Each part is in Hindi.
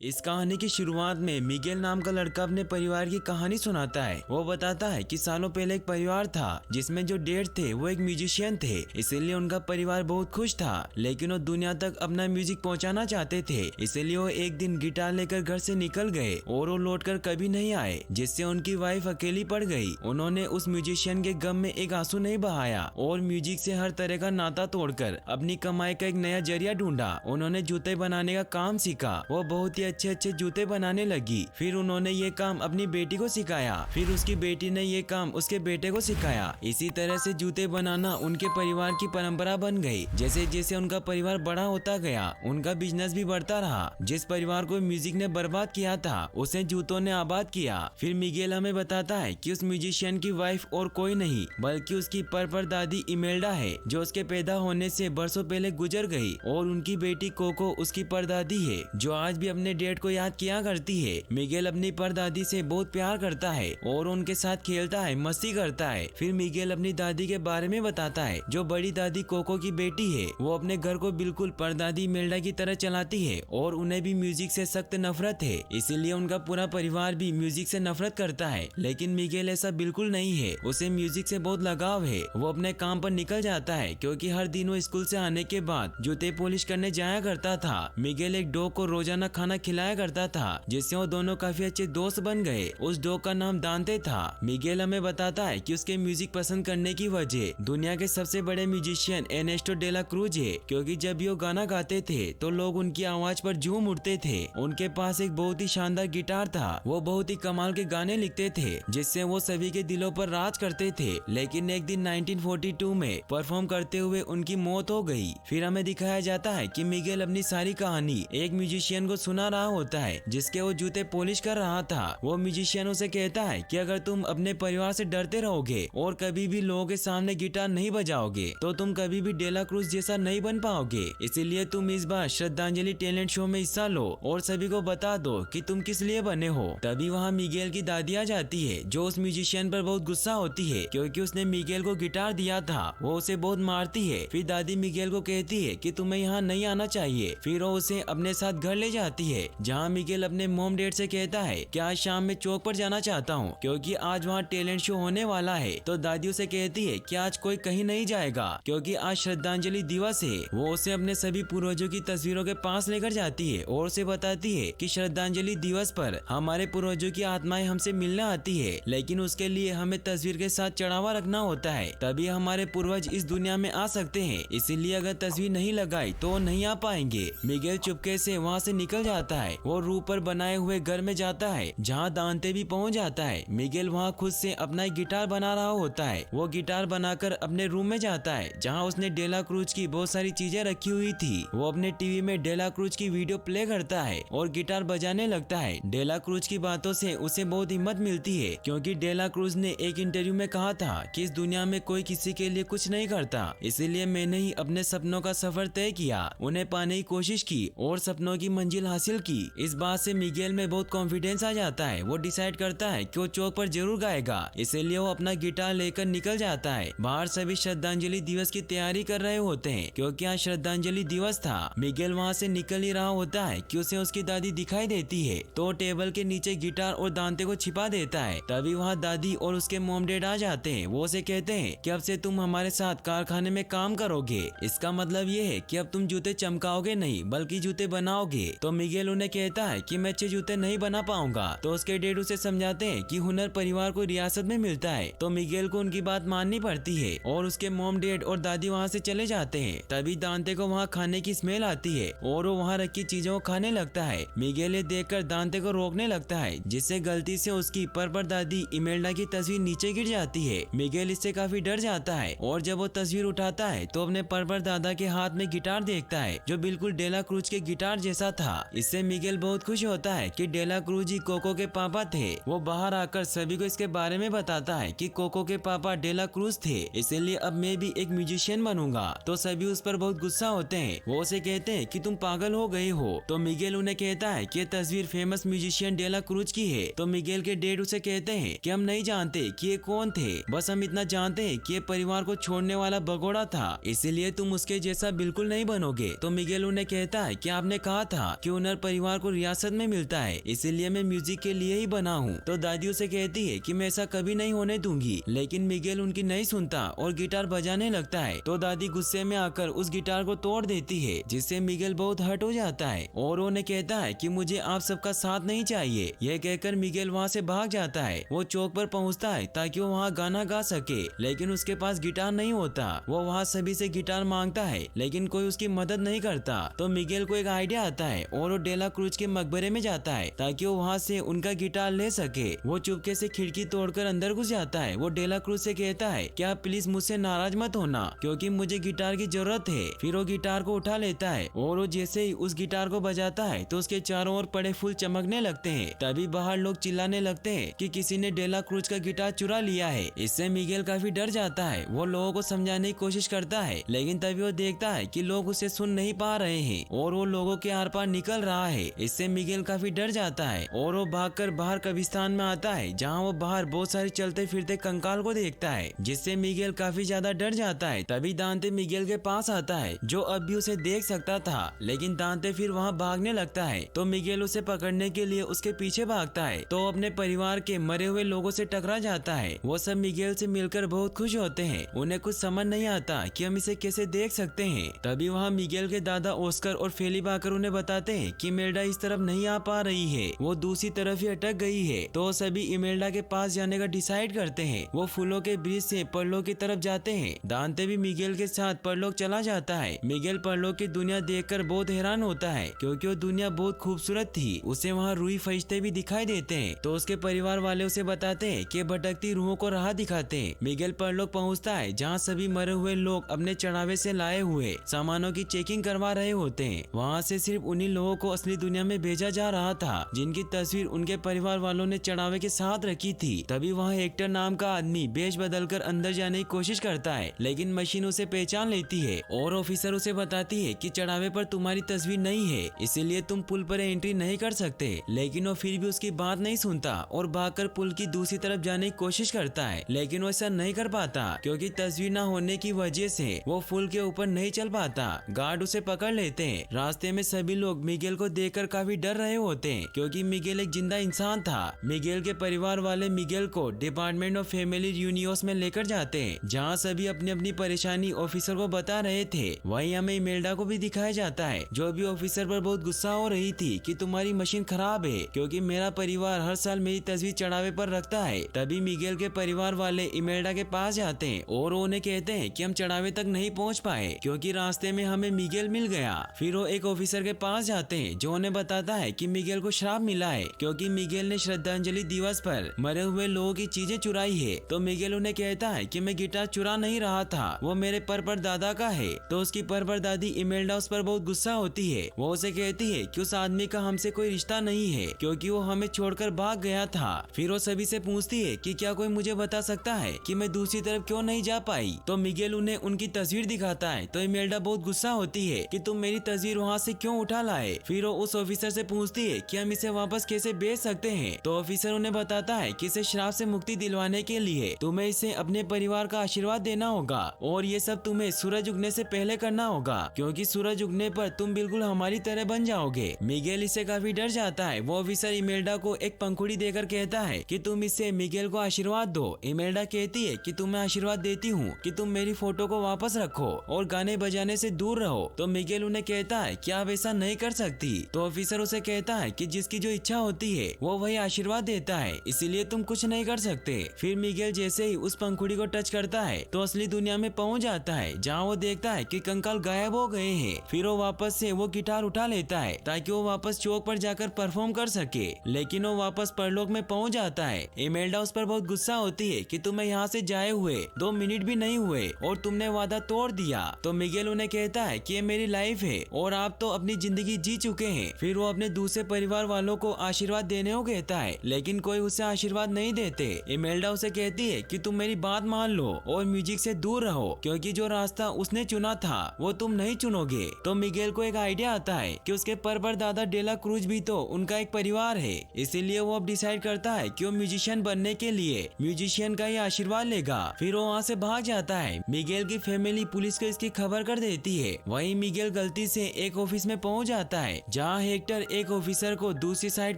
इस कहानी की शुरुआत में मिगेल नाम का लड़का अपने परिवार की कहानी सुनाता है। वो बताता है कि सालों पहले एक परिवार था जिसमें जो डैड थे वो एक म्यूजिशियन थे, इसीलिए उनका परिवार बहुत खुश था। लेकिन वो दुनिया तक अपना म्यूजिक पहुंचाना चाहते थे, इसीलिए वो एक दिन गिटार लेकर घर से निकल गए और वो लौटकर कभी नहीं आए, जिससे उनकी वाइफ अकेली पड़ गई। उन्होंने उस म्यूजिशियन के गम में एक आंसू नहीं बहाया और म्यूजिक से हर तरह का नाता तोड़कर अपनी कमाई का एक नया जरिया ढूंढा। उन्होंने जूते बनाने का काम सीखा। वो बहुत ही अच्छे अच्छे जूते बनाने लगी। फिर उन्होंने ये काम अपनी बेटी को सिखाया, फिर उसकी बेटी ने ये काम उसके बेटे को सिखाया। इसी तरह से जूते बनाना उनके परिवार की परंपरा बन गई। जैसे जैसे उनका परिवार बड़ा होता गया, उनका बिजनेस भी बढ़ता रहा। जिस परिवार को म्यूजिक ने बर्बाद किया था, उसे जूतों ने आबाद किया। फिर मिगेल हमें बताता है कि उस म्यूजिशियन की वाइफ और कोई नहीं बल्कि उसकी परदादी इमेल्डा है, जो उसके पैदा होने से बरसों पहले गुजर गई, और उनकी बेटी कोको उसकी परदादी है, जो आज भी अपने डैड को याद किया करती है। मिगेल अपनी परदादी से बहुत प्यार करता है और उनके साथ खेलता है, मस्ती करता है। फिर मिगेल अपनी दादी के बारे में बताता है, जो बड़ी दादी कोको की बेटी है। वो अपने घर को बिल्कुल परदादी इमेल्डा की तरह चलाती है और उन्हें भी म्यूजिक से सख्त नफरत है, इसीलिए उनका पूरा परिवार भी म्यूजिक से नफरत करता है। लेकिन मिगेल ऐसा बिल्कुल नहीं है, उसे म्यूजिक से बहुत लगाव है। वो अपने काम पर निकल जाता है, क्योंकि हर दिन वो स्कूल से आने के बाद जूते पॉलिश करने जाया करता था। मिगेल एक डॉग को रोजाना खाना खिलाया करता था, जिससे वो दोनों काफी अच्छे दोस्त बन गए। उस डॉग का नाम दांते था। मिगेल हमें बताता है कि उसके म्यूजिक पसंद करने की वजह दुनिया के सबसे बड़े musician Ernesto de la Cruz है, क्योंकि जब भी वो गाना गाते थे तो लोग उनकी आवाज पर झूम उठते थे। उनके पास एक बहुत ही शानदार गिटार था। वो बहुत ही कमाल के गाने लिखते थे, जिससे वो सभी के दिलों पर राज करते थे। लेकिन एक दिन 1942 में परफॉर्म करते हुए उनकी मौत हो गई। फिर हमें दिखाया जाता है कि मिगेल अपनी सारी कहानी एक म्यूजिशियन को सुना रहा होता है, जिसके वो जूते पॉलिश कर रहा था। वो म्यूजिशियन उसे कहता है कि अगर तुम अपने परिवार से डरते रहोगे और कभी भी लोगों के सामने गिटार नहीं बजाओगे, तो तुम कभी भी डे ला क्रूज जैसा नहीं बन पाओगे। इसीलिए तुम इस बार श्रद्धांजलि टैलेंट शो में हिस्सा लो और सभी को बता दो कि तुम किस लिए बने हो। तभी वहाँ मिगेल की दादी आ जाती है, जो उस म्यूजिशियन पर बहुत गुस्सा होती है, क्योंकि उसने मिगेल को गिटार दिया था। वो उसे बहुत मारती है। फिर दादी मिगेल को कहती है कि तुम्हें यहाँ नहीं आना चाहिए। फिर वो उसे अपने साथ घर ले जाती है, जहाँ मिगेल अपने मॉम डैड से कहता है कि आज शाम में चौक पर जाना चाहता हूँ, क्योंकि आज वहाँ टैलेंट शो होने वाला है। तो दादी उसे कहती है कि आज कोई कहीं नहीं जाएगा, क्योंकि आज श्रद्धांजलि दिवस है। वो उसे अपने सभी पूर्वजों की तस्वीरों के पास लेकर जाती है और उसे बताती है कि श्रद्धांजलि दिवस पर हमारे पूर्वजों की आत्माएं हमसे मिलने आती है, लेकिन उसके लिए हमें तस्वीर के साथ चढ़ावा रखना होता है, तभी हमारे पूर्वज इस दुनिया में आ सकते हैं। इसीलिए अगर तस्वीर नहीं लगाई तो नहीं आ पाएंगे। मिगेल चुपके से वहाँ से निकल जाता है। वो रूफ पर बनाए हुए घर में जाता है, जहाँ दांते भी पहुँच जाता है। मिगेल वहाँ खुद से अपना एक गिटार बना रहा होता है। वो गिटार बनाकर अपने रूम में जाता है, जहाँ उसने डे ला क्रूज की बहुत सारी चीजें रखी हुई थी। वो अपने टीवी में डे ला क्रूज की वीडियो प्ले करता है और गिटार बजाने लगता है। डे ला क्रूज की बातों से उसे बहुत हिम्मत मिलती है, क्योंकि डे ला क्रूज ने एक इंटरव्यू में कहा था कि इस दुनिया में कोई किसी के लिए कुछ नहीं करता, इसीलिए मैंने ही अपने सपनों का सफर तय किया, उन्हें पाने की कोशिश की और सपनों की मंजिल हासिल की। इस बात से मिगेल में बहुत कॉन्फिडेंस आ जाता है। वो डिसाइड करता है कि वो चौक पर जरूर गाएगा, इसीलिए वो अपना गिटार लेकर निकल जाता है। बाहर सभी श्रद्धांजलि दिवस की तैयारी कर रहे होते हैं, क्योंकि आज श्रद्धांजलि दिवस था। मिगेल वहाँ से निकल ही रहा होता है कि उसे उसकी दादी दिखाई देती है, तो टेबल के नीचे गिटार और दांते को छिपा देता है। तभी वहाँ दादी और उसके मॉम डैड आ जाते हैं। वो उसे कहते हैं कि अब से तुम हमारे साथ कारखाने में काम करोगे। इसका मतलब ये है कि अब तुम जूते चमकाओगे नहीं बल्कि जूते बनाओगे। तो मिगेल उन्हें कहता है कि मैं अच्छे जूते नहीं बना पाऊंगा। तो उसके डैड उसे समझाते हैं कि हुनर परिवार को रियासत में मिलता है। तो मिगेल को उनकी बात माननी पड़ती है और उसके मॉम डैड और दादी वहाँ से चले जाते हैं। तभी दांते को वहाँ खाने की स्मेल आती है और वो वहाँ रखी चीजों को खाने लगता है। मिगेल ये देखकर दांते को रोकने लगता है, जिससे गलती से उसकी परदादी इमेल्डा की तस्वीर नीचे गिर जाती है। मिगेल इससे काफी डर जाता है और जब वो तस्वीर उठाता है तो अपने परदादा के हाथ में गिटार देखता है, जो बिल्कुल डे ला क्रूज के गिटार जैसा था। इससे मिगेल बहुत खुश होता है कि डे ला क्रूज ही कोको के पापा थे। वो बाहर आकर सभी को इसके बारे में बताता है कि कोको के पापा डे ला क्रूज थे, इसीलिए अब मैं भी एक म्यूजिशियन बनूंगा। तो सभी उस पर बहुत गुस्सा होते हैं। वो उसे कहते हैं कि तुम पागल हो गए हो। तो मिगेल उन्हें कहता है कि ये तस्वीर famous musician de la Cruz की है। तो मिगेल के डैड उसे कहते हैं कि हम नहीं जानते कि ये कौन थे, बस हम इतना जानते हैं कि ये परिवार को छोड़ने वाला भगोड़ा था, इसीलिए तुम उसके जैसा बिल्कुल नहीं बनोगे। तो मिगेल उन्हें कहता है कि आपने कहा था कि हुनर परिवार को रियासत में मिलता है, इसीलिए मैं म्यूजिक के लिए ही बना हूँ। तो दादी उसे कहती है कि मैं ऐसा कभी नहीं होने दूंगी, लेकिन मिगेल उनकी नहीं सुनता और गिटार बजाने लगता है। तो दादी गुस्से में आकर उस गिटार को तोड़ देती है, जिससे मिगेल बहुत हर्ट हो जाता है और उन्हें कहता है कि मुझे आप सबका साथ नहीं चाहिए। यह कहकर मिगेल वहाँ से भाग जाता है। वो चौक पर पहुँचता है ताकि वो वहाँ गाना गा सके, लेकिन उसके पास गिटार नहीं होता। वो वहाँ सभी से गिटार मांगता है, लेकिन कोई उसकी मदद नहीं करता। तो मिगेल को एक आइडिया आता है और वो डेला क्रूज के मकबरे में जाता है ताकि वो वहाँ से उनका गिटार ले सके। वो चुपके से खिड़की तोड़कर अंदर घुस जाता है। वो डेला क्रूज से कहता है कि आप प्लीज मुझसे नाराज मत होना, क्योंकि मुझे गिटार की जरूरत है। फिर वो गिटार को उठा लेता है और वो जैसे ही उस गिटार को बजाता है तो उसके चारों ओर पड़े फूल चमकने लगते हैं। तभी बाहर लोग चिल्लाने लगते हैं कि किसी ने डेला क्रूज का गिटार चुरा लिया है। इससे मिगेल काफी डर जाता है। वो लोगों को समझाने की कोशिश करता है, लेकिन तभी वो देखता है कि लोग उसे सुन नहीं पा रहे हैं और वो लोगों के आर पार निकल रहा है। इससे मिगेल काफी डर जाता है और वो भागकर बाहर कब्रिस्तान में आता है, जहाँ वो बाहर बहुत सारे चलते फिरते कंकाल को देखता है, जिससे मिगेल काफी ज्यादा डर जाता है। तभी दांते मिगेल के पास आता है, जो अब भी उसे देख सकता था, लेकिन दांते फिर वहाँ भागने लगता है। तो मिगेल उसे पकड़ने के लिए उसके पीछे भागता है, तो अपने परिवार के मरे हुए लोगों से टकरा जाता है। वो सब मिगेल से मिलकर बहुत खुश होते हैं। उन्हें कुछ समझ नहीं आता कि हम इसे कैसे देख सकते हैं। तभी वहाँ मिगेल के दादा ऑस्कर और फेलिप आकर उन्हें बताते हैं कि इमेल्डा इस तरफ नहीं आ पा रही है, वो दूसरी तरफ ही अटक गई है। तो सभी इमेल्डा के पास जाने का डिसाइड करते हैं। वो फूलों के ब्रिज से परलोक की तरफ जाते हैं। दांते भी मिगेल के साथ परलोक चला जाता है। मिगेल परलोक की दुनिया देखकर बहुत हैरान होता है, क्योंकि वो दुनिया बहुत खूबसूरत थी। उसे वहाँ रूही फरिश्ते भी दिखाई देते हैं। तो उसके परिवार वाले उसे बताते हैं कि भटकती रूहों को राह दिखाते हैं। मिगेल परलोक पहुँचता है, जहाँ सभी मरे हुए लोग अपने चढ़ावे से लाए हुए सामानों की चेकिंग करवा रहे होते हैं। वहाँ से सिर्फ उन्हीं लोगों को असली दुनिया में भेजा जा रहा था जिनकी तस्वीर उनके परिवार वालों ने चढ़ावे के साथ रखी थी। तभी वहाँ हेक्टर नाम का आदमी बेच बदलकर अंदर जाने की कोशिश करता है, लेकिन मशीन उसे पहचान लेती है और ऑफिसर उसे बताती है कि चढ़ावे पर तुम्हारी तस्वीर नहीं है, इसीलिए तुम पुल पर एंट्री नहीं कर सकते। लेकिन वो फिर भी उसकी बात नहीं सुनता और भागकर पुल की दूसरी तरफ जाने की कोशिश करता है, लेकिन वो ऐसा नहीं कर पाता क्योंकि तस्वीर न होने की वजह से वो पुल के ऊपर नहीं चल पाता। गार्ड उसे पकड़ लेते हैं। रास्ते में सभी लोग मिगेल को देखकर काफी डर रहे होते हैं, क्योंकि मिगेल एक जिंदा इंसान था। मिगेल के परिवार वाले मिगेल को डिपार्टमेंट ऑफ फैमिली यूनिवर्स में लेकर जाते हैं, जहाँ सभी अपनी अपनी परेशानी ऑफिसर को बता रहे थे। वहीं हमें इमेल्डा को भी दिखाया जाता है, जो भी ऑफिसर पर बहुत गुस्सा हो रही थी कि तुम्हारी मशीन खराब है, क्योंकि मेरा परिवार हर साल मेरी तस्वीर चढ़ावे पर रखता है। तभी मिगेल के परिवार वाले इमेल्डा के पास जाते हैं और उन्हें कहते हैं कि हम चढ़ावे तक नहीं पहुँच पाए, क्योंकि रास्ते में हमें मिगेल मिल गया। फिर वो एक ऑफिसर के पास जाते हैं, जो उन्हें बताता है कि मिगेल को श्राप मिला है, क्योंकि मिगेल ने श्रद्धांजलि दिवस पर मरे हुए लोगों की चीजें चुराई है। तो मिगेल उन्हें कहता है कि मैं गिटार चुरा नहीं रहा था, वो मेरे परदादा का है। तो उसकी परदादी इमेल्डा उस पर बहुत गुस्सा होती है। वो उसे कहती है कि उस आदमी का हमसे कोई रिश्ता नहीं है, क्योंकि वो हमें छोड़कर भाग गया था। फिर वो सभी से पूछती है कि क्या कोई मुझे बता सकता है कि मैं दूसरी तरफ क्यों नहीं जा पाई। तो मिगेल उन्हें उनकी तस्वीर दिखाता है। तो इमेल्डा बहुत गुस्सा होती है कि तुम मेरी तस्वीर वहाँ से क्यों उठा लाए। फिर वो उस ऑफिसर से पूछती है कि हम इसे वापस कैसे बेच सकते हैं। तो ऑफिसर उन्हें बताता है कि इसे श्राप से मुक्ति दिलवाने के लिए तुम्हें इसे अपने परिवार का आशीर्वाद देना होगा, और ये सब तुम्हें सूरज उगने से पहले करना होगा, क्योंकि सूरज उगने पर तुम बिल्कुल हमारी तरह बन जाओगे। मिगेल इससे काफी डर जाता है। वो ऑफिसर इमेल्डा को एक पंखुड़ी देकर कहता है कि तुम इससे मिगेल को आशीर्वाद दो। इमेल्डा कहती है कि तुम्हें आशीर्वाद देती हूँ कि तुम मेरी फोटो को वापस रखो और गाने बजाने से दूर रहो। तो मिगेल उन्हें कहता है कि आप ऐसा नहीं कर सकती। तो ऑफिसर उसे कहता है कि जिसकी जो इच्छा होती है वो वही आशीर्वाद देता है, इसीलिए तुम कुछ नहीं कर सकते। फिर मिगेल जैसे ही उस पंखुड़ी को टच करता है तो असली दुनिया में पहुंच जाता है, जहाँ वो देखता है कि कंकाल गायब हो गए हैं। फिर वो वापस से वो गिटार उठा लेता है ताकि वो वापस चौक पर जाकर परफॉर्म कर सके, लेकिन वो वापस परलोक में पहुंच जाता है। इमेल्डा उस पर बहुत गुस्सा होती है कि तुम्हें यहाँ से जाए हुए 2 मिनट भी नहीं हुए और तुमने वादा तोड़ दिया। तो मिगेल उन्हें कहता है कि ये मेरी लाइफ है और आप तो अपनी जिंदगी जी चुके हैं। फिर वो अपने दूसरे परिवार वालों को आशीर्वाद देने को कहता है, लेकिन कोई उसे आशीर्वाद नहीं देते। इमेल्डा उसे कहती है कि तुम मेरी बात मान लो और म्यूजिक से दूर रहो, क्योंकि जो रास्ता उसने चुना था वो तुम नहीं चुनोगे। तो मिगेल को एक आइडिया आता है कि उसके परदादा डेला क्रूज भी तो उनका एक परिवार है, इसीलिए वो अब डिसाइड करता है कि वो म्यूजिशियन बनने के लिए म्यूजिशियन का ही आशीर्वाद लेगा। फिर वो वहाँ से भाग जाता है। मिगेल की फैमिली पुलिस को इसकी खबर कर देती है। वहीं मिगेल गलती से एक ऑफिस में पहुँच जाता है, जहाँ हेक्टर एक ऑफिसर को दूसरी साइड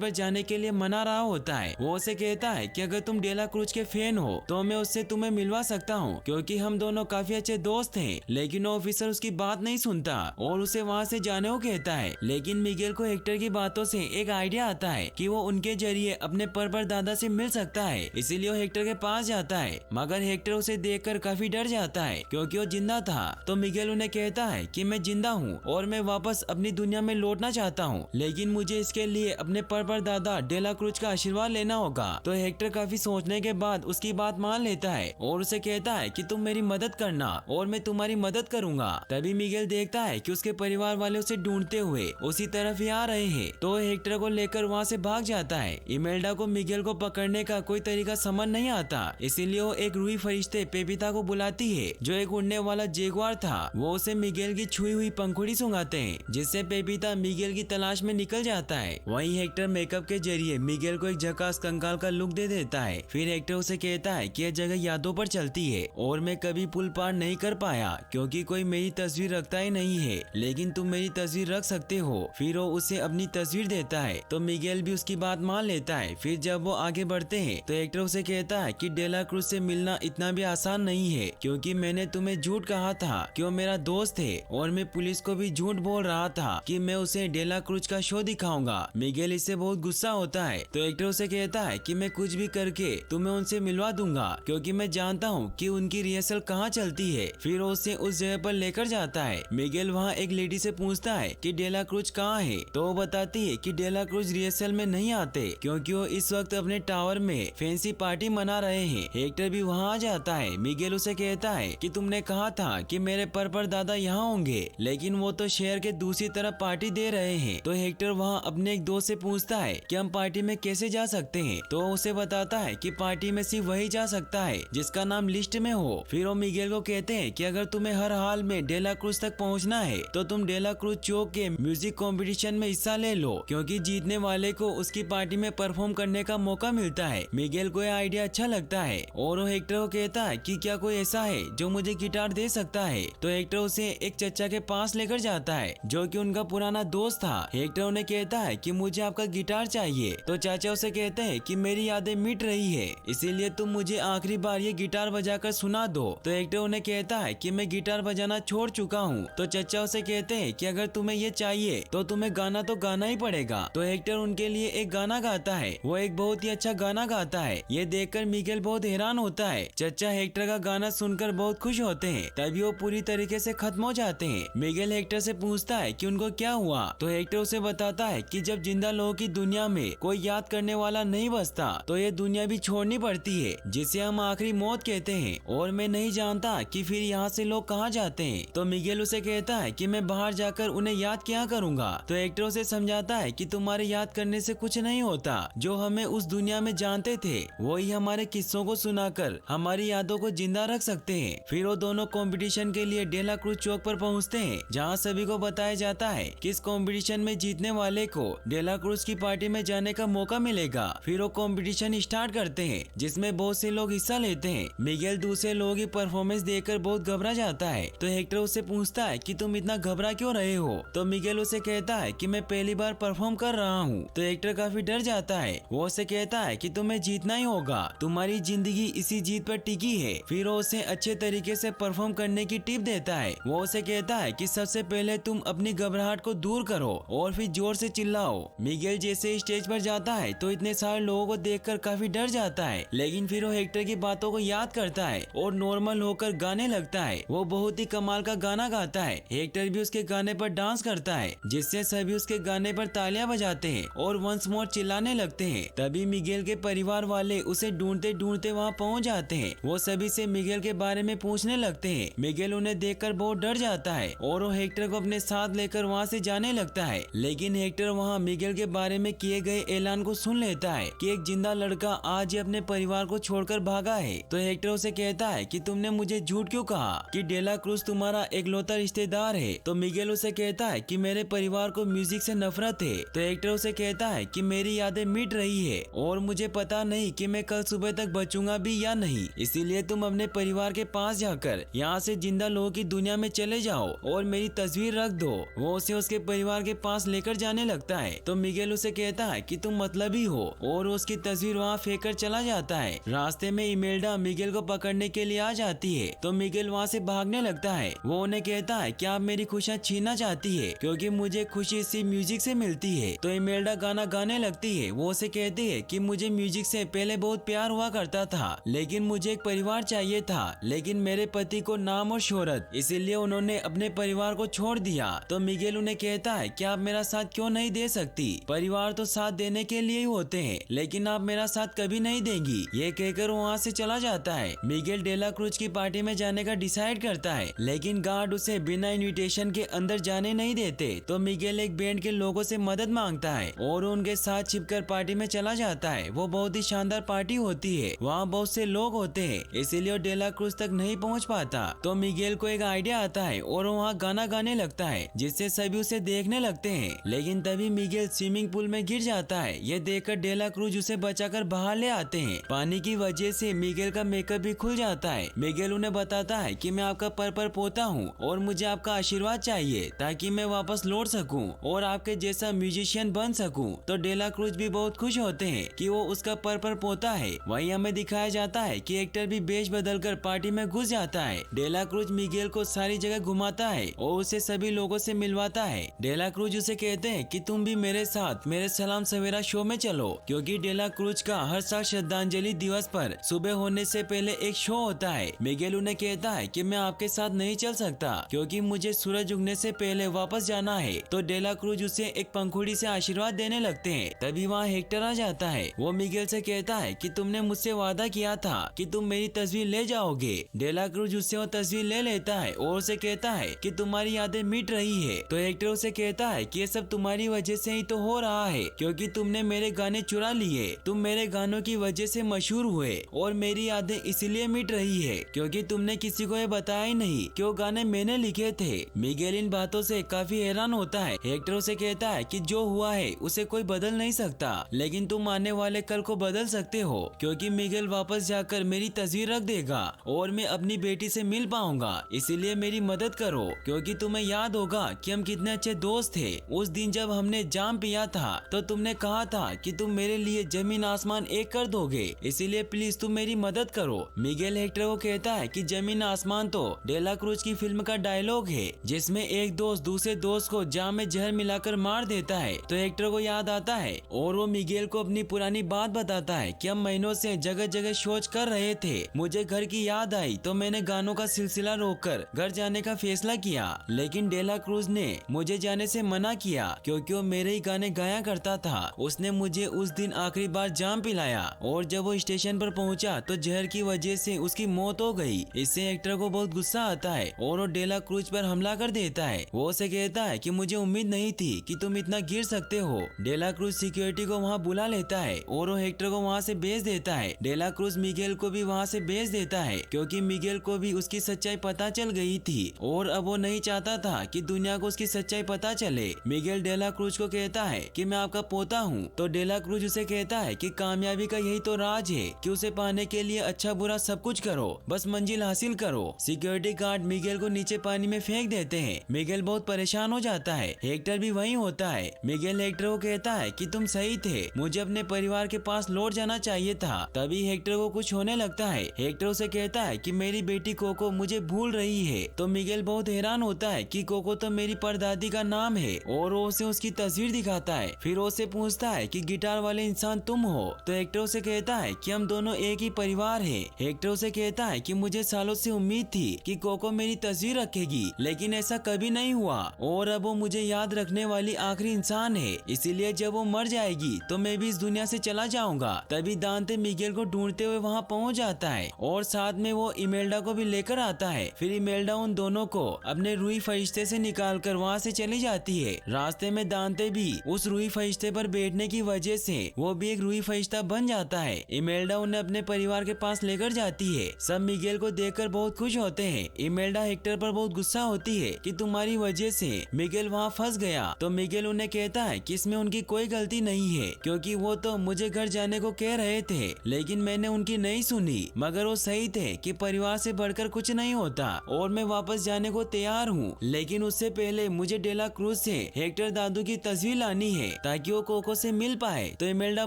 पर जाने के लिए मना रहा होता है। वो उसे कहता है कि अगर तुम डेला क्रूज के फैन हो तो मैं उससे तुम्हें मिलवा सकता हूँ, क्योंकि हम दोनों काफी अच्छे दोस्त हैं। लेकिन वो ऑफिसर उसकी बात नहीं सुनता और उसे वहाँ से जाने को कहता है। लेकिन मिगेल को हेक्टर की बातों से एक आइडिया आता है कि वो उनके जरिए अपने परदादा से मिल सकता है, इसीलिए वो हेक्टर के पास जाता है। मगर हेक्टर उसे देखकर काफी डर जाता है क्योंकि वो जिंदा था। तो मिगेल उन्हें कहता है कि मैं जिंदा हूँ और मैं वापस अपनी दुनिया में लौटना चाहता हूँ, लेकिन मुझे इसके लिए अपने परदादा डेला क्रूज का आशीर्वाद लेना होगा। तो हेक्टर काफी सोचने के बाद उसकी बात मान लेता है और उसे कहता है कि तुम मेरी मदद करना और मैं तुम्हारी मदद करूंगा। तभी मिगेल देखता है कि उसके परिवार वाले उसे ढूंढते हुए उसी तरफ ही आ रहे हैं। तो हेक्टर को लेकर वहाँ से भाग जाता है। इमेल्डा को मिगेल को पकड़ने का कोई तरीका समझ नहीं आता, इसीलिए वो एक रूही फरिश्ते पेपिता को बुलाती है जो एक उड़ने वाला जेगुआर था। वो उसे मिगेल की छुई हुई पंखुड़ी सुंघाते हैं, जिससे पेपिता मिगेल की तलाश में निकल जाता है। वहीं हेक्टर मेकअप के जरिए मिगेल को एक झकास कंकाल का लुक दे देता है। फिर हेक्टर उसे कहता है कि यह जगह यादों पर चलती है और मैं कभी पुल पार नहीं कर पाया क्योंकि कोई मेरी तस्वीर रखता ही नहीं है, लेकिन तुम मेरी तस्वीर रख सकते हो। फिर वो उसे अपनी तस्वीर देता है तो मिगेल भी उसकी बात मान लेता है। फिर जब वो आगे बढ़ते हैं तो हेक्टर उसे कहता है कि डेला क्रूज से मिलना इतना भी आसान नहीं है, क्योंकि मैंने तुम्हें झूठ कहा था कि वो मेरा दोस्त है और मैं पुलिस को भी झूठ बोल रहा था कि मैं उसे डेला क्रूज का शो दिखाऊंगा। मिगेल इससे बहुत गुस्सा होता है तो हेक्टर उसे कहता है कि मैं कुछ भी करके तुम्हें उनसे मिलवा दूंगा, क्योंकि मैं जानता हूँ कि उनकी रिहर्सल कहाँ चलती है। फिर वो उसे उस जगह पर लेकर जाता है। मिगेल वहाँ एक लेडी से पूछता है कि डेला क्रूज कहाँ है, तो वो बताती है कि डेला क्रूज रिहर्सल में नहीं आते क्योंकि वो इस वक्त अपने टावर में फैंसी पार्टी मना रहे हैं। हेक्टर भी वहाँ आ जाता है। मिगेल उसे कहता है कि तुमने कहा था कि मेरे परदादा यहाँ होंगे, लेकिन वो तो शहर के दूसरी तरफ पार्टी दे रहे हैं। तो हेक्टर वहाँ अपने एक दोस्त से पूछता है कि हम पार्टी में कैसे जा सकते हैं, तो वो उसे बताता है कि पार्टी में सिर्फ वही जा सकता है जिसका नाम लिस्ट में हो। फिर वो मिगेल को कहते हैं कि अगर तुम्हें हर हाल में डेला क्रूज तक पहुंचना है तो तुम डेला क्रूज चौक के म्यूजिक कंपटीशन में हिस्सा ले लो, क्योंकि जीतने वाले को उसकी पार्टी में परफॉर्म करने का मौका मिलता है। मिगेल को यह आइडिया अच्छा लगता है और वो हेक्टर को कहता है कि क्या कोई ऐसा है जो मुझे गिटार दे सकता है। तो हेक्टर उसे एक चचा के पास लेकर जाता है जो कि उनका पुराना दोस्त था। हेक्टर उन्हें कहता है कि मुझे आपका गिटार चाहिए। तो चाचा उसे कहते हैं कि मेरी यादें मिट रही है, इसीलिए तुम मुझे आखिरी बार ये गिटार बजाकर सुना दो। तो हेक्टर उन्हें कहता है कि मैं गिटार बजाना छोड़ चुका हूँ। तो चचा उसे कहते हैं कि अगर तुम्हें ये चाहिए तो तुम्हें गाना तो गाना ही पड़ेगा। तो हेक्टर उनके लिए एक गाना गाता है। वो एक बहुत ही अच्छा गाना गाता है। ये देखकर मिगेल बहुत हैरान होता है। चचा हेक्टर का गाना सुनकर बहुत खुश होते हैं। तभी वो पूरी तरीके से खत्म हो जाते हैं। मिगेल हेक्टर से पूछता है कि उनको क्या हुआ। तो हेक्टर उसे बताता है कि जब जिंदा लोगों की दुनिया में कोई याद करने वाला नहीं बचता तो ये दुनिया भी छोड़नी पड़ती है, जिसे हम आखिरी मौत कहते हैं। और मैं नहीं जानता कि फिर यहाँ से लोग कहाँ जाते हैं। तो मिगेल उसे कहता है कि मैं बाहर जाकर उन्हें याद क्या करूँगा। तो हेक्टर उसे समझाता है कि तुम्हारे याद करने से कुछ नहीं होता। जो हमें उस दुनिया में जानते थे वही हमारे किस्सों को सुनाकर हमारी यादों को जिंदा रख सकते हैं। फिर वो दोनों कंपटीशन के लिए डेला क्रूज चौक पर पहुँचते हैं, जहाँ सभी को बताया जाता है कि इस कंपटीशन में जीतने वाले को डेला क्रूज की पार्टी में जाने का मौका मिलेगा। फिर वो कंपटीशन स्टार्ट करते हैं, जिसमें बहुत से लोग हिस्सा लेते हैं। मिगेल दूसरे लोगों की परफॉर्मेंस देखकर बहुत घबरा जाता है। तो हेक्टर उससे पूछता है कि तुम इतना घबरा क्यों रहे हो। तो मिगेल उसे कहता है कि मैं पहली बार परफॉर्म कर रहा हूँ। तो हेक्टर काफी डर जाता है। वो उसे कहता है कि तुम्हें जीतना ही होगा, तुम्हारी जिंदगी इसी जीत पर टिकी है। फिर वो उसे अच्छे तरीके से परफॉर्म करने की टिप देता है। वो उसे कहता है कि सबसे पहले तुम अपनी घबराहट को दूर करो और फिर जोर से चिल्लाओ। मिगेल जैसे स्टेज पर जाता है तो इतने सारे लोगों को देखकर काफी डर जाता है, लेकिन फिर वो हेक्टर की बातों को याद करता है और नॉर्मल होकर गाने लगता है। वो बहुत ही कमाल का गाना गाता है। हेक्टर भी उसके गाने पर डांस करता है, जिससे सभी उसके गाने पर तालियां बजाते हैं और वंस मोर चिल्लाने लगते हैं। तभी मिगेल के परिवार वाले उसे ढूंढते ढूंढते वहाँ पहुँच जाते हैं। वो सभी से मिगेल के बारे में पूछने लगते हैं। मिगेल उन्हें देखकर बहुत डर जाता है और वो हेक्टर को अपने साथ लेकर वहाँ से जाने लगता है। लेकिन हेक्टर वहाँ मिगेल के बारे में किए गए ऐलान को सुन लेता है कि एक जिंदा लड़का आज ही अपने परिवार को छोड़कर भागा है। तो हेक्टर उसे कहता है कि तुमने मुझे झूठ क्यों कहा कि डेला क्रूज तुम्हारा इकलौता रिश्तेदार है। तो मिगेल उसे कहता है कि मेरे परिवार को म्यूजिक से नफरत है। तो हेक्टर उसे कहता है कि मेरी यादें मिट रही है और मुझे पता नहीं कि मैं कल सुबह तक बचूंगा भी या नहीं, इसीलिए तुम अपने परिवार के पास जाकर यहाँ से जिंदा लोगों की दुनिया में चले जाओ और मेरी तस्वीर रख दो। वो उसे उसके परिवार के के पास लेकर जाने लगता है तो मिगेल उसे कहता है कि तुम मतलबी हो और उसकी तस्वीर वहाँ फेंक कर चला जाता है। रास्ते में इमेल्डा मिगेल को पकड़ने के लिए आ जाती है तो मिगेल वहाँ से भागने लगता है। वो उन्हें कहता है कि आप मेरी खुशियाँ छीनना चाहती है क्योंकि मुझे खुशी इसी म्यूजिक से मिलती है। तो इमेल्डा गाना गाने लगती है। वो उसे कहती है कि मुझे म्यूजिक से पहले बहुत प्यार हुआ करता था लेकिन मुझे एक परिवार चाहिए था, लेकिन मेरे पति को नाम और शोहरत, इसीलिए उन्होंने अपने परिवार को छोड़ दिया। तो मिगेल उन्हें कहता है कि आप मेरा साथ क्यों नहीं दे सकती, परिवार तो साथ देने के लिए ही होते हैं लेकिन आप मेरा साथ कभी नहीं देंगी। ये कहकर वहाँ से चला जाता है। मिगेल डेला क्रूज की पार्टी में जाने का डिसाइड करता है लेकिन गार्ड उसे बिना इन्विटेशन के अंदर जाने नहीं देते। तो मिगेल एक बैंड के लोगों से मदद मांगता है और उनके साथ छिपकर पार्टी में चला जाता है। वो बहुत ही शानदार पार्टी होती है, वहाँ बहुत से लोग होते हैं इसीलिए डेला क्रूज तक नहीं पहुँच पाता। तो मिगेल को एक आइडिया आता है और वहाँ गाना गाने लगता है जिससे सभी उसे देखने लगते हैं। लेकिन तभी मिगेल स्विमिंग पूल में गिर जाता है। ये देखकर डेला क्रूज उसे बचाकर बाहर ले आते हैं। पानी की वजह से मिगेल का मेकअप भी खुल जाता है। मिगेल उन्हें बताता है कि मैं आपका पर्पर पोता हूँ और मुझे आपका आशीर्वाद चाहिए ताकि मैं वापस लौट सकूं और आपके जैसा म्यूजिशियन बन सकूं। तो डेला क्रूज भी बहुत खुश होते हैं कि वो उसका पर्पर पोता है। वहीं हमें दिखाया जाता है कि एक्टर भी बेच बदलकर पार्टी में घुस जाता है। डेला क्रूज मिगेल को सारी जगह घुमाता है और उसे सभी लोगों से मिलवाता है। डेला क्रूज उसे कहते हैं कि तुम भी मेरे साथ मेरे सलाम सवेरा शो में चलो क्योंकि डेला क्रूज का हर साल श्रद्धांजलि दिवस पर सुबह होने से पहले एक शो होता है। मिगेल उन्हें कहता है कि मैं आपके साथ नहीं चल सकता क्योंकि मुझे सूरज उगने से पहले वापस जाना है। तो डेला क्रूज उसे एक पंखुड़ी से आशीर्वाद देने लगते हैं। तभी वहाँ हेक्टर आ जाता है। वो मिगेल से कहता है कि तुमने मुझसे वादा किया था कि तुम मेरी तस्वीर ले जाओगे। डेला क्रूज उससे वो तस्वीर ले लेता है और उसे कहता है कि तुम्हारी यादें मिट रही है। तो हेक्टर उसे कहता है कि ये सब तुम्हारी वजह से ही तो हो रहा है क्योंकि तुमने मेरे गाने चुरा लिए। तुम मेरे गानों की वजह से मशहूर हुए और मेरी यादें इसलिए मिट रही है क्योंकि तुमने किसी को ये बताया ही नहीं कि वो गाने मैंने लिखे थे। मिगेल इन बातों से काफी हैरान होता है। हेक्टर उसे कहता है कि जो हुआ है उसे कोई बदल नहीं सकता लेकिन तुम आने वाले कल को बदल सकते हो क्योंकि मिगेल वापस जाकर मेरी तस्वीर रख देगा और मैं अपनी बेटी से मिल पाऊंगा। इसीलिए मेरी मदद करो क्योंकि तुम्हें याद होगा कि हम कितने अच्छे दोस्त थे। उस दिन जब हमने जाम पिया था तो तुमने कहा था कि तुम मेरे लिए जमीन आसमान एक कर दोगे, इसीलिए प्लीज तुम मेरी मदद करो। मिगेल हेक्टर को कहता है कि जमीन आसमान तो डेला क्रूज की फिल्म का डायलॉग है जिसमें एक दोस्त दूसरे दोस्त को जाम में जहर मिलाकर मार देता है। तो हेक्टर को याद आता है और वो मिगेल को अपनी पुरानी बात बताता है कि हम महीनों से जगह जगह शोच कर रहे थे। मुझे घर की याद आई तो मैंने गानों का सिलसिला रोककर घर जाने का फैसला किया लेकिन डेला क्रूज ने मुझे जाने से मना किया क्योंकि वो मेरे ही गाने गाया करता था। उसने मुझे उस दिन आखिरी बार जाम पिलाया और जब वो स्टेशन पर पहुंचा तो जहर की वजह से उसकी मौत हो गई। इससे एक्टर को बहुत गुस्सा आता है और वो डेला क्रूज पर हमला कर देता है। वो उसे कहता है कि मुझे उम्मीद नहीं थी कि तुम इतना गिर सकते हो। डेला क्रूज सिक्योरिटी को वहाँ बुला लेता है और वो हेक्टर को वहाँ से भेज देता है। डेला क्रूज मिगेल को भी वहाँ से भेज देता है क्योंकि मिगेल को भी उसकी सच्चाई पता चल गई थी और अब वो नहीं चाहता था कि दुनिया को उसकी सच्चाई पता चले। मिगेल डेला क्रूज को कहता है कि मैं आपका पोता हूँ। तो डेला क्रूज उसे कहता है कि कामयाबी का यही तो राज है कि उसे पाने के लिए अच्छा बुरा सब कुछ करो, बस मंजिल हासिल करो। सिक्योरिटी गार्ड मिगेल को नीचे पानी में फेंक देते हैं। मिगेल बहुत परेशान हो जाता है। हेक्टर भी वहीं होता है। मिगेल हेक्टर को कहता है कि तुम सही थे, मुझे अपने परिवार के पास लौट जाना चाहिए था। तभी हेक्टर को कुछ होने लगता है। हेक्टर उसे कहता है कि मेरी बेटी कोको मुझे भूल रही है। तो मिगेल बहुत हैरान होता है कि कोको तो मेरी परदादी का नाम है और वो उसे उसकी तस्वीर दिखाता है। फिर वो उसे पूछता है कि गिटार वाले इंसान तुम हो। तो हेक्टर उसे कहता है कि हम दोनों एक ही परिवार है। हेक्टर उसे कहता है कि मुझे सालों से उम्मीद थी कि कोको मेरी तस्वीर रखेगी लेकिन ऐसा कभी नहीं हुआ और अब वो मुझे याद रखने वाली आखिरी इंसान है, इसीलिए जब वो मर जाएगी तो मैं भी इस दुनिया से चला जाऊंगा। तभी दांते मिगेल को ढूंढते हुए वहाँ पहुँच जाता है और साथ में वो इमेल्डा को भी लेकर आता है। फिर इमेल्डा उन दोनों को अपने रूही फरिश्ते से निकाल कर वहाँ से चली जाती है। रास्ते में दांते भी उस रूही फरिश्ते पर बैठने की वजह से वो भी एक रूही फरिश्ता बन जाता है। इमेल्डा उन्हें अपने परिवार के पास लेकर जाती है। सब मिगेल को देखकर बहुत खुश होते हैं। इमेल्डा हेक्टर पर बहुत गुस्सा होती है कि तुम्हारी वजह से मिगेल वहाँ फंस गया। तो मिगेल उन्हें कहता है कि इसमें उनकी कोई गलती नहीं है क्योंकि वो तो मुझे घर जाने को कह रहे थे लेकिन मैंने उनकी नहीं सुनी, मगर वो सही थे कि परिवार से बढ़कर कुछ नहीं होता और मैं वापस जाने को तैयार हूँ। लेकिन उससे पहले मुझे डेला क्रूज उसे हेक्टर दादू की तस्वीर लानी है ताकि वो कोको से मिल पाए। तो इमेल्डा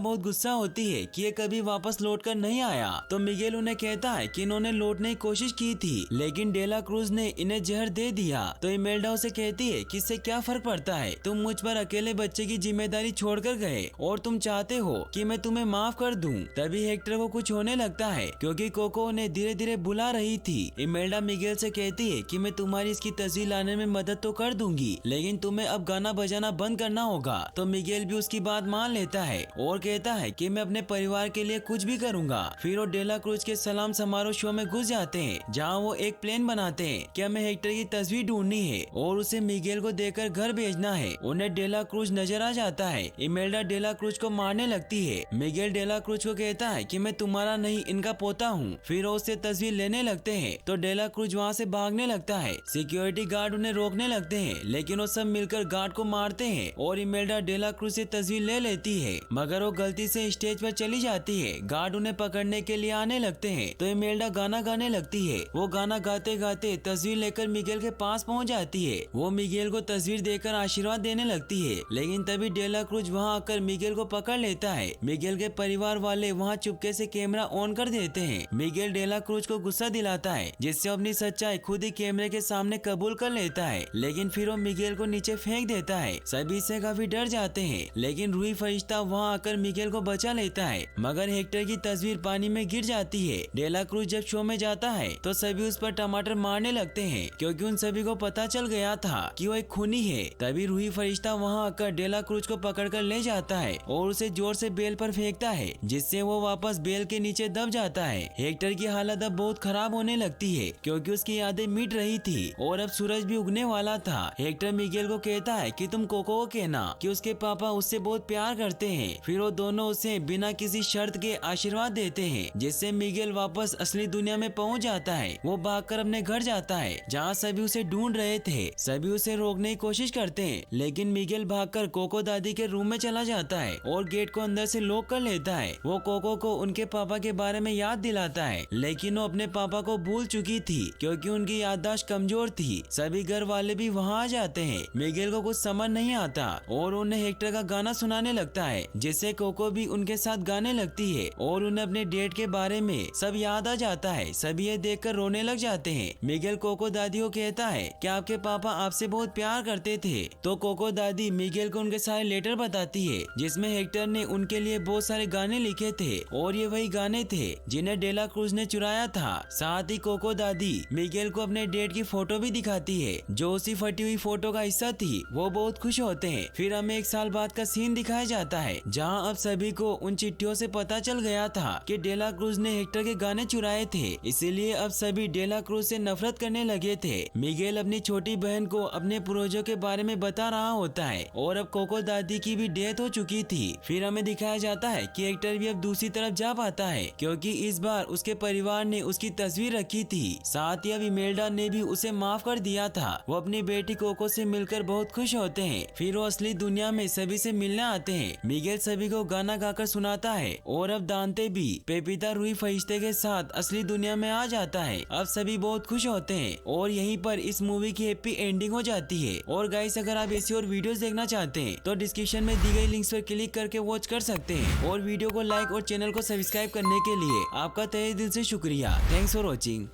बहुत गुस्सा होती है कि ये कभी वापस लौट कर नहीं आया। तो मिगेल उन्हें कहता है कि इन्होंने लौटने की कोशिश की थी लेकिन डेला क्रूज ने इन्हें जहर दे दिया। तो इमेल्डा उसे कहती है कि इससे क्या फर्क पड़ता है, तुम मुझ पर अकेले बच्चे की जिम्मेदारी छोड़कर गए और तुम चाहते हो कि मैं तुम्हें माफ कर दूं। तभी हेक्टर को कुछ होने लगता है क्योंकि कोको उन्हें धीरे धीरे बुला रही थी। इमेल्डा मिगेल से कहती है कि मैं तुम्हारी इसकी तस्वीर लाने में मदद तो कर दूंगी लेकिन तुम्हें अब गाना बजाना बंद करना होगा। तो मिगेल भी उसकी बात मान लेता है और कहता है कि मैं अपने परिवार के लिए कुछ भी करूंगा। फिर वो डेला क्रूज के सलाम समारोह शो में घुस जाते हैं जहाँ वो एक प्लेन बनाते हैं कि हमें हेक्टर की तस्वीर ढूंढनी है और उसे मिगेल को देकर घर भेजना है। उन्हें डेला क्रूज नजर आ जाता है। इमेल्डा डेला क्रूज को मारने लगती है। मिगेल डेला क्रूज को कहता है कि मैं तुम्हारा नहीं इनका पोता हूँ। फिर वो उससे तस्वीर लेने लगते हैं तो डेला क्रूज वहाँ से भागने लगता है। सिक्योरिटी गार्ड उन्हें रोकने लगते हैं लेकिन वो सब मिलकर गार्ड को मारते हैं और इमेल्डा डेला क्रूज से तस्वीर ले लेती है मगर वो गलती से स्टेज पर चली जाती है। गार्ड उन्हें पकड़ने के लिए आने लगते हैं तो इमेल्डा गाना गाने लगती है। वो गाना गाते गाते तस्वीर लेकर मिगेल के पास पहुंच जाती है। वो मिगेल को तस्वीर देकर आशीर्वाद देने लगती है लेकिन तभी डेला क्रूज वहां आकर मिगेल को पकड़ लेता है। मिगेल के परिवार वाले वहां चुपके से कैमरा ऑन कर देते हैं। मिगेल डेला क्रूज को गुस्सा दिलाता है जिससे अपनी सच्चाई खुद ही कैमरे के सामने कबूल कर लेता है लेकिन फिर वो मिगेल को नीचे फेंक देता है। सभी से काफी डर जाते हैं लेकिन रूही फरिश्ता वहां आकर मिगेल को बचा लेता है मगर हेक्टर की तस्वीर पानी में गिर जाती है। डेला क्रूज जब शो में जाता है तो सभी उस पर टमाटर मारने लगते हैं क्योंकि उन सभी को पता चल गया था कि वो एक खूनी है। तभी रूही फरिश्ता वहां आकर डेला क्रूज को पकड़कर ले जाता है और उसे जोर से बेल पर फेंकता है जिससे वो वापस बेल के नीचे दब जाता है। हेक्टर की हालत अब बहुत खराब होने लगती है क्योंकि उसकी यादें मिट रही थी और अब सूरज भी उगने वाला था। हेक्टर मिगेल को कहता है कि तुम कोको को कहना कि उसके पापा उससे बहुत प्यार करते हैं। फिर वो दोनों उसे बिना किसी शर्त के आशीर्वाद देते हैं जिससे मिगेल वापस असली दुनिया में पहुंच जाता है। वो भागकर अपने घर जाता है जहाँ सभी उसे ढूंढ रहे थे। सभी उसे रोकने की कोशिश करते हैं लेकिन मिगेल भागकर कोको दादी के रूम में चला जाता है और गेट को अंदर से लॉक कर लेता है। वो कोको को उनके पापा के बारे में याद दिलाता है लेकिन वो अपने पापा को भूल चुकी थी क्योंकि उनकी याददाश्त कमजोर थी। सभी घर वाले भी वहाँ आ जाते हैं। मिगेल को कुछ समझ नहीं आता और उन्हें हेक्टर का गाना सुनाने लगता है जिससे कोको भी उनके साथ गाने लगती है और उन्हें अपने डेट के बारे में सब याद आ जाता है। सभी ये देखकर रोने लग जाते हैं। मिगेल कोको दादी को कहता है कि आपके पापा आपसे बहुत प्यार करते थे। तो कोको दादी मिगेल को उनके सारे लेटर बताती है जिसमें हेक्टर ने उनके लिए बहुत सारे गाने लिखे थे और ये वही गाने थे जिन्हें डेला क्रूज ने चुराया था। साथ ही कोको दादी मिगेल को अपने डेट की फोटो भी दिखाती है जो उसी फटी हुई फोटो का हिस्सा थी। वो बहुत खुश होते हैं। फिर हमें एक साल बाद का सीन दिखाया जाता है जहाँ अब सभी को उन चिट्ठियों से पता चल गया था कि डेला क्रूज ने हेक्टर के गाने चुराए थे, इसीलिए अब सभी डेला क्रूज से नफरत करने लगे थे। मिगेल अपनी छोटी बहन को अपने पूर्वजों के बारे में बता रहा होता है और अब कोको दादी की भी डेथ हो चुकी थी। फिर हमें दिखाया जाता है कि हेक्टर भी अब दूसरी तरफ जा पाता है क्योंकि इस बार उसके परिवार ने उसकी तस्वीर रखी थी। साथ ही अब इमेल्डा ने भी उसे माफ कर दिया था। वो अपनी बेटी कोको से मिलकर बहुत खुश होते हैं। फिर वो असली दुनिया में सभी से मिलने आते हैं। मिगेल सभी को गाना गाकर सुनाता है और अब दांते भी पेपिता रूही फरिश्ते के साथ असली दुनिया में आ जाता है। अब सभी बहुत खुश होते हैं और यहीं पर इस मूवी की हैप्पी एंडिंग हो जाती है। और गाइस अगर आप ऐसी और वीडियोस देखना चाहते हैं तो डिस्क्रिप्शन में दी गई लिंक्स पर क्लिक करके वॉच कर सकते हैं और वीडियो को लाइक और चैनल को सब्सक्राइब करने के लिए आपका तहे दिल से शुक्रिया। Thanks for watching.